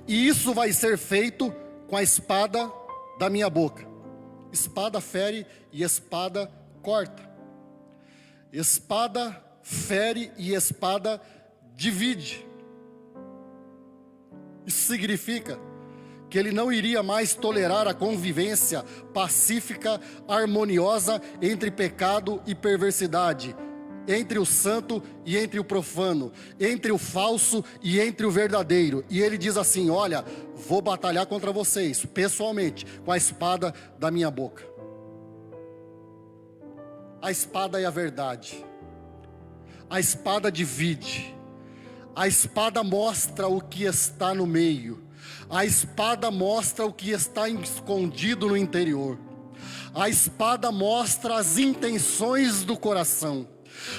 E isso vai ser feito com a espada da minha boca. Espada fere e espada corta. Espada fere e espada divide. Isso significa que ele não iria mais tolerar a convivência pacífica, harmoniosa entre pecado e perversidade, entre o santo e entre o profano, entre o falso e entre o verdadeiro. E ele diz assim: olha, vou batalhar contra vocês, pessoalmente, com a espada da minha boca. A espada é a verdade. A espada divide. A espada mostra o que está no meio. A espada mostra o que está escondido no interior. A espada mostra as intenções do coração.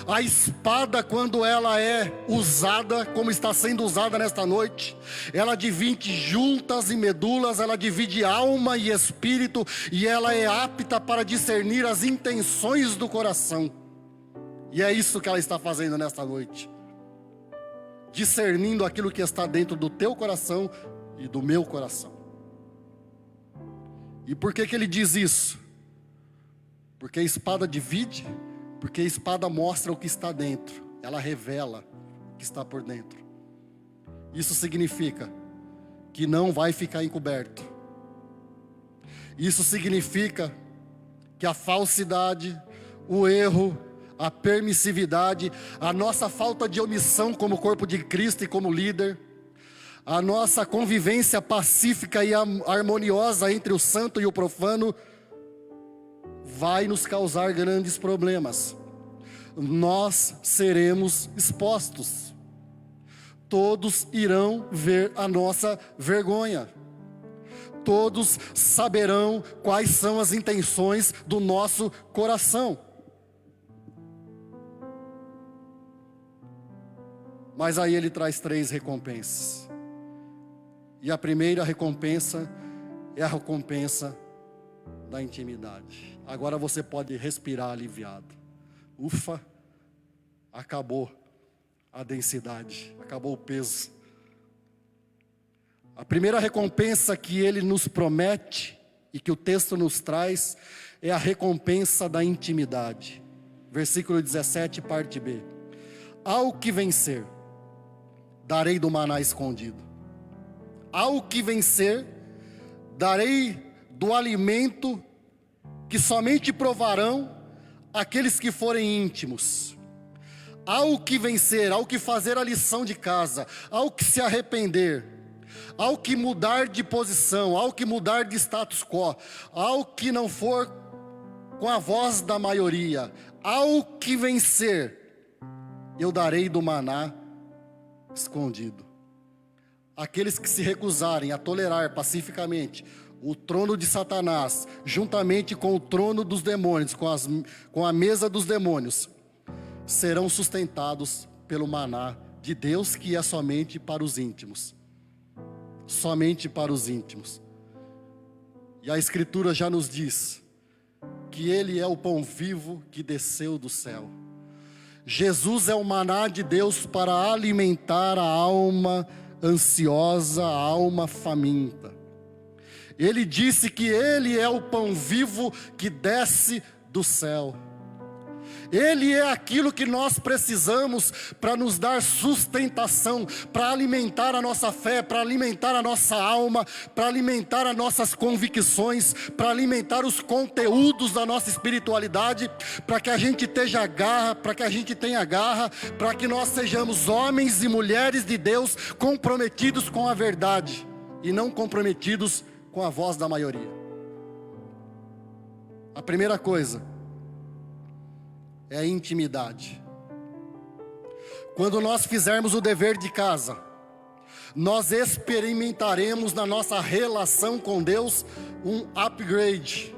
A espada, quando ela é usada, como está sendo usada nesta noite, ela divide juntas e medulas, ela divide alma e espírito, e ela é apta para discernir as intenções do coração. E é isso que ela está fazendo nesta noite, discernindo aquilo que está dentro do teu coração e do meu coração. E por que ele diz isso? Porque a espada divide. Porque a espada mostra o que está dentro, ela revela o que está por dentro. Isso significa que não vai ficar encoberto. Isso significa que a falsidade, o erro, a permissividade, a nossa falta de omissão como corpo de Cristo e como líder, a nossa convivência pacífica e harmoniosa entre o santo e o profano, vai nos causar grandes problemas. Nós seremos expostos. Todos irão ver a nossa vergonha. Todos saberão quais são as intenções do nosso coração. Mas aí ele traz 3 recompensas. E a primeira recompensa é a recompensa da intimidade. Agora você pode respirar aliviado. Ufa, acabou a densidade, acabou o peso. A primeira recompensa que ele nos promete e que o texto nos traz é a recompensa da intimidade. Versículo 17, parte B. Ao que vencer, darei do maná escondido. Ao que vencer, darei do alimento que somente provarão aqueles que forem íntimos. Ao que vencer, ao que fazer a lição de casa, ao que se arrepender, ao que mudar de posição, ao que mudar de status quo, ao que não for com a voz da maioria, ao que vencer, eu darei do maná escondido. Aqueles que se recusarem a tolerar pacificamente o trono de Satanás, juntamente com o trono dos demônios, com a mesa dos demônios, serão sustentados pelo maná de Deus, que é somente para os íntimos. Somente para os íntimos. E a Escritura já nos diz que Ele é o pão vivo que desceu do céu. Jesus é o maná de Deus para alimentar a alma ansiosa, a alma faminta. Ele disse que Ele é o pão vivo que desce do céu. Ele é aquilo que nós precisamos para nos dar sustentação, para alimentar a nossa fé, para alimentar a nossa alma, para alimentar as nossas convicções, para alimentar os conteúdos da nossa espiritualidade, para que a gente tenha garra, para que nós sejamos homens e mulheres de Deus comprometidos com a verdade e não comprometidos com a voz da maioria. A primeira coisa é a intimidade. Quando nós fizermos o dever de casa, nós experimentaremos na nossa relação com Deus um upgrade.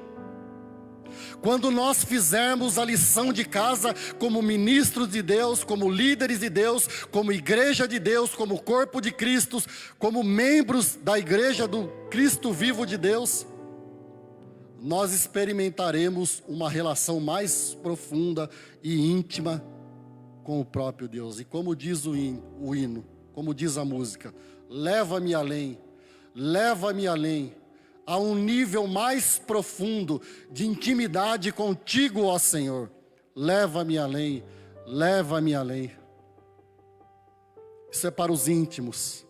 Quando nós fizermos a lição de casa como ministros de Deus, como líderes de Deus, como igreja de Deus, como corpo de Cristo, como membros da igreja do Cristo vivo de Deus, nós experimentaremos uma relação mais profunda e íntima com o próprio Deus. E como diz o hino, como diz a música, leva-me além, a um nível mais profundo de intimidade contigo, ó Senhor. Leva-me além. Isso é para os íntimos,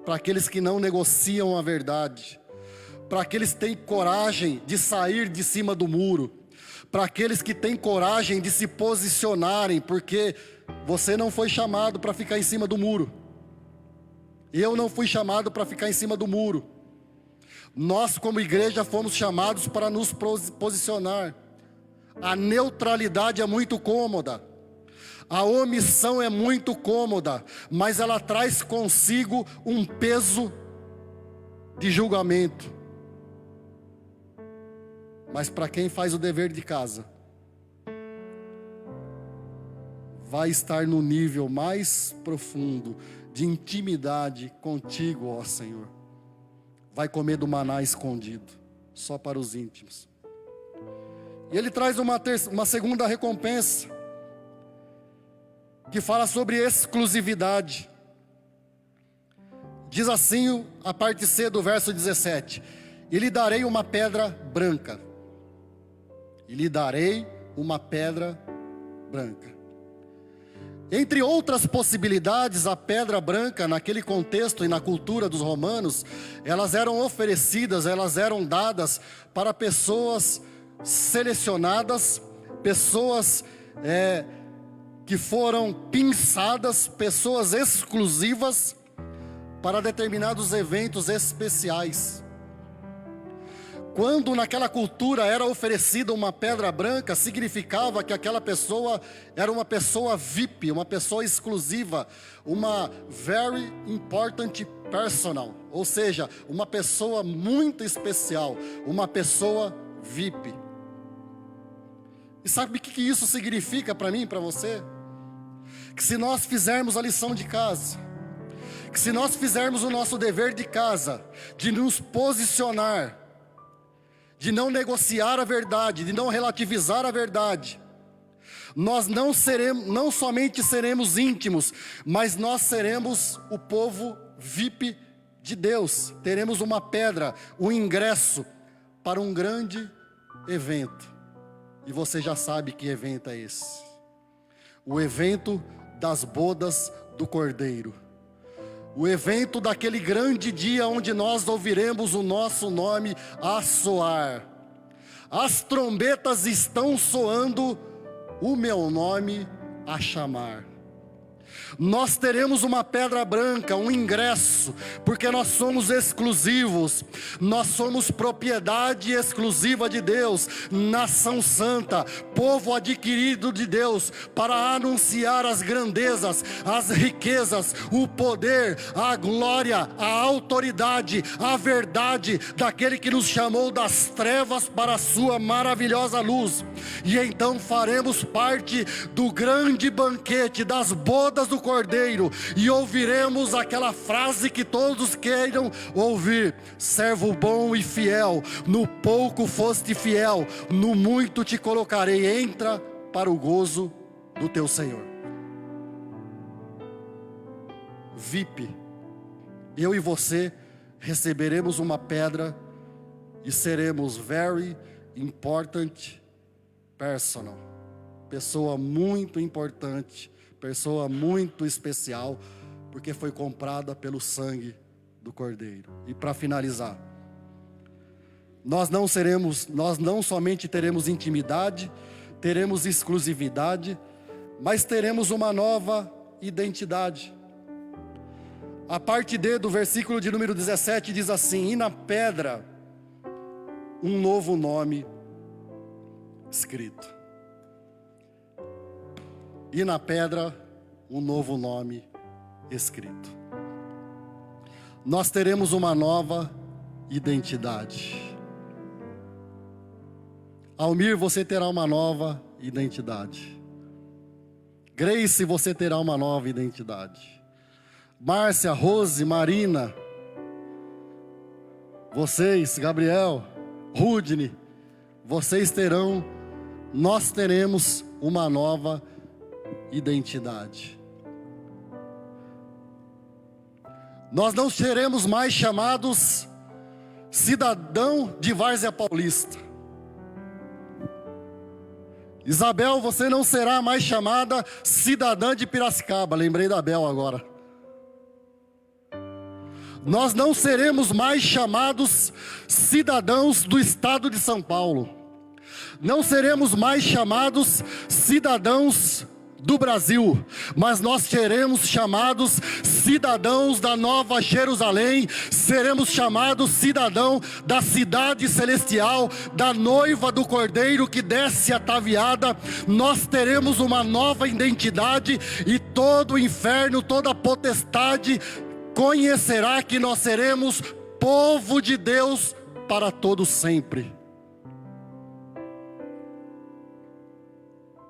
para aqueles que não negociam a verdade, para aqueles que têm coragem de sair de cima do muro, para aqueles que têm coragem de se posicionarem, porque você não foi chamado para ficar em cima do muro. Eu não fui chamado para ficar em cima do muro. Nós, como igreja, fomos chamados para nos posicionar. A neutralidade é muito cômoda, a omissão é muito cômoda, mas ela traz consigo um peso de julgamento. Mas para quem faz o dever de casa, vai estar no nível mais profundo de intimidade contigo, ó Senhor. Vai comer do maná escondido, só para os íntimos. E ele traz uma segunda recompensa, que fala sobre exclusividade. Diz assim a parte C do verso 17: e lhe darei uma pedra branca. E lhe darei uma pedra branca. Entre outras possibilidades, a pedra branca, naquele contexto e na cultura dos romanos, elas eram oferecidas, elas eram dadas para pessoas selecionadas, pessoas que foram pinçadas, pessoas exclusivas para determinados eventos especiais. Quando naquela cultura era oferecida uma pedra branca, significava que aquela pessoa era uma pessoa VIP, uma pessoa exclusiva, uma very important personal, ou seja, uma pessoa muito especial, uma pessoa VIP. E sabe o que isso significa para mim e para você? Que se nós fizermos a lição de casa, que se nós fizermos o nosso dever de casa, de nos posicionar, de não negociar a verdade, de não relativizar a verdade, nós não somente seremos íntimos, mas nós seremos o povo VIP de Deus. Teremos uma pedra, um ingresso para um grande evento. E você já sabe que evento é esse. O evento das bodas do Cordeiro. O evento daquele grande dia onde nós ouviremos o nosso nome a soar. As trombetas estão soando, o meu nome a chamar. Nós teremos uma pedra branca, um ingresso, porque nós somos exclusivos, nós somos propriedade exclusiva de Deus, nação santa, povo adquirido de Deus, para anunciar as grandezas, as riquezas, o poder, a glória, a autoridade, a verdade daquele que nos chamou das trevas para a sua maravilhosa luz. E então faremos parte do grande banquete, das bodas do Cordeiro, e ouviremos aquela frase que todos queiram ouvir: servo bom e fiel, no pouco foste fiel, no muito te colocarei, entra para o gozo do teu Senhor. VIP, eu e você receberemos uma pedra e seremos very important personal, pessoa muito importante, pessoa muito especial, porque foi comprada pelo sangue do Cordeiro. E para finalizar, nós não somente teremos intimidade, teremos exclusividade, mas teremos uma nova identidade. A parte D do versículo de número 17 diz assim: e na pedra um novo nome escrito. E na pedra um novo nome escrito. Nós teremos uma nova identidade. Almir, você terá uma nova identidade. Grace, você terá uma nova identidade. Márcia, Rose, Marina, vocês, Gabriel, Rudney, nós teremos uma nova identidade. Nós não seremos mais chamados cidadão de Várzea Paulista. Isabel, você não será mais chamada cidadã de Piracicaba. Lembrei da Bel agora. Nós não seremos mais chamados cidadãos do estado de São Paulo. Não seremos mais chamados cidadãos do Brasil, mas nós seremos chamados cidadãos da Nova Jerusalém, seremos chamados cidadão da cidade celestial, da noiva do Cordeiro que desce ataviada. Nós teremos uma nova identidade, e todo o inferno, toda a potestade conhecerá que nós seremos povo de Deus para todo sempre.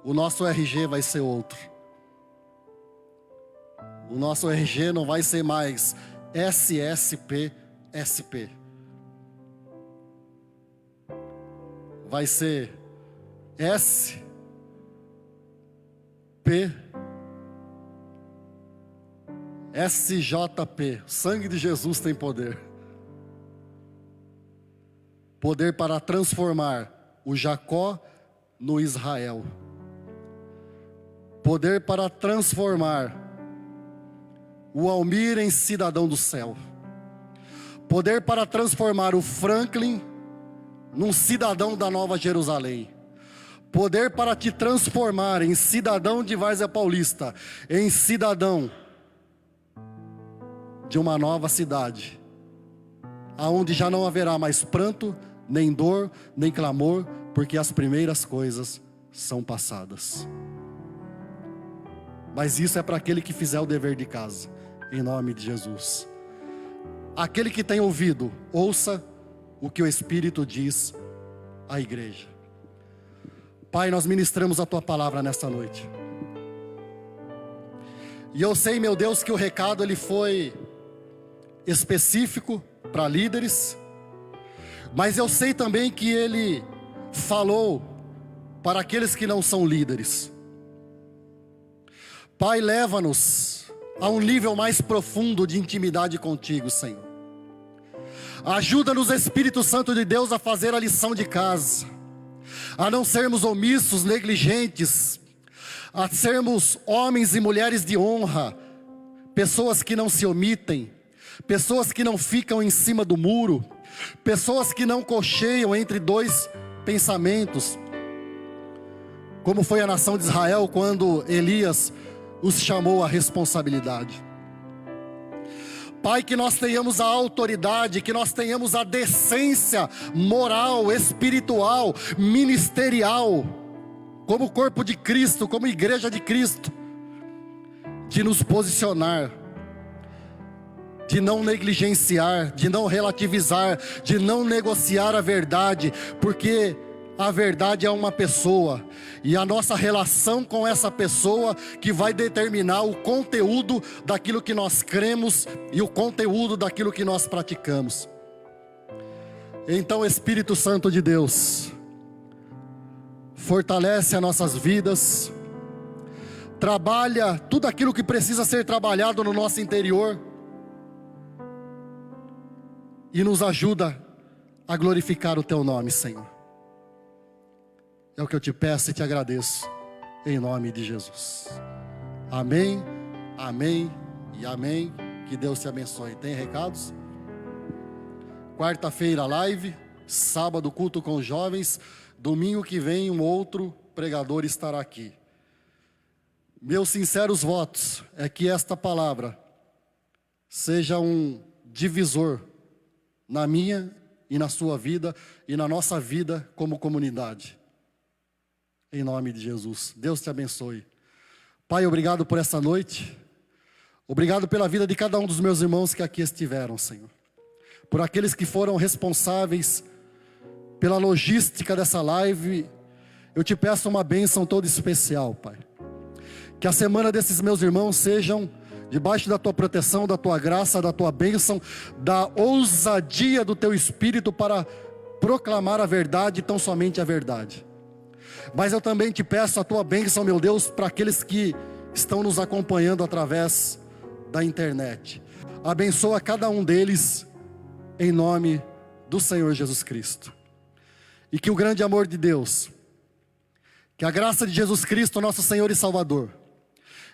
O nosso RG vai ser outro. O nosso RG não vai ser mais SSP-SP. Vai ser SJP. O sangue de Jesus tem poder. Poder para transformar o Jacó no Israel. Poder para transformar o Almir em cidadão do céu. Poder para transformar o Franklin num cidadão da Nova Jerusalém. Poder para te transformar em cidadão de Várzea Paulista, em cidadão de uma nova cidade, aonde já não haverá mais pranto, nem dor, nem clamor, porque as primeiras coisas são passadas. Mas isso é para aquele que fizer o dever de casa, em nome de Jesus. Aquele que tem ouvido, ouça o que o Espírito diz à igreja. Pai, nós ministramos a Tua palavra nesta noite. E eu sei, meu Deus, que o recado ele foi específico para líderes, mas eu sei também que ele falou para aqueles que não são líderes. Pai, leva-nos a um nível mais profundo de intimidade contigo, Senhor. Ajuda-nos, Espírito Santo de Deus, a fazer a lição de casa, a não sermos omissos, negligentes, a sermos homens e mulheres de honra, pessoas que não se omitem, pessoas que não ficam em cima do muro, pessoas que não cocheiam entre dois pensamentos, como foi a nação de Israel quando Elias os chamou à responsabilidade. Pai, que nós tenhamos a autoridade, que nós tenhamos a decência moral, espiritual, ministerial, como corpo de Cristo, como igreja de Cristo, de nos posicionar, de não negligenciar, de não relativizar, de não negociar a verdade, porque a verdade é uma pessoa, e a nossa relação com essa pessoa que vai determinar o conteúdo daquilo que nós cremos e o conteúdo daquilo que nós praticamos. Então, Espírito Santo de Deus, fortalece as nossas vidas, trabalha tudo aquilo que precisa ser trabalhado no nosso interior e nos ajuda a glorificar o Teu nome, Senhor. É o que eu te peço e te agradeço, em nome de Jesus. Amém, amém e amém. Que Deus te abençoe. Tem recados? Quarta-feira live, sábado culto com os jovens, domingo que vem um outro pregador estará aqui. Meus sinceros votos é que esta palavra seja um divisor na minha e na sua vida e na nossa vida como comunidade. Em nome de Jesus. Deus te abençoe. Pai, obrigado por essa noite. Obrigado pela vida de cada um dos meus irmãos que aqui estiveram, Senhor. Por aqueles que foram responsáveis pela logística dessa live. Eu te peço uma bênção toda especial, Pai. Que a semana desses meus irmãos sejam debaixo da Tua proteção, da Tua graça, da Tua bênção, da ousadia do Teu Espírito para proclamar a verdade, tão somente a verdade. Mas eu também te peço a Tua bênção, meu Deus, para aqueles que estão nos acompanhando através da internet. Abençoa cada um deles, em nome do Senhor Jesus Cristo. E que o grande amor de Deus, que a graça de Jesus Cristo, nosso Senhor e Salvador,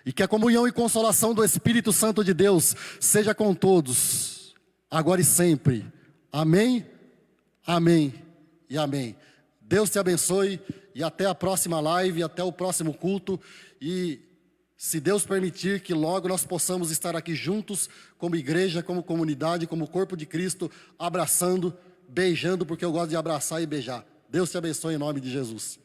e que a comunhão e consolação do Espírito Santo de Deus seja com todos, agora e sempre. Amém, amém e amém. Deus te abençoe e até a próxima live, até o próximo culto. E se Deus permitir que logo nós possamos estar aqui juntos, como igreja, como comunidade, como corpo de Cristo, abraçando, beijando, porque eu gosto de abraçar e beijar. Deus te abençoe em nome de Jesus.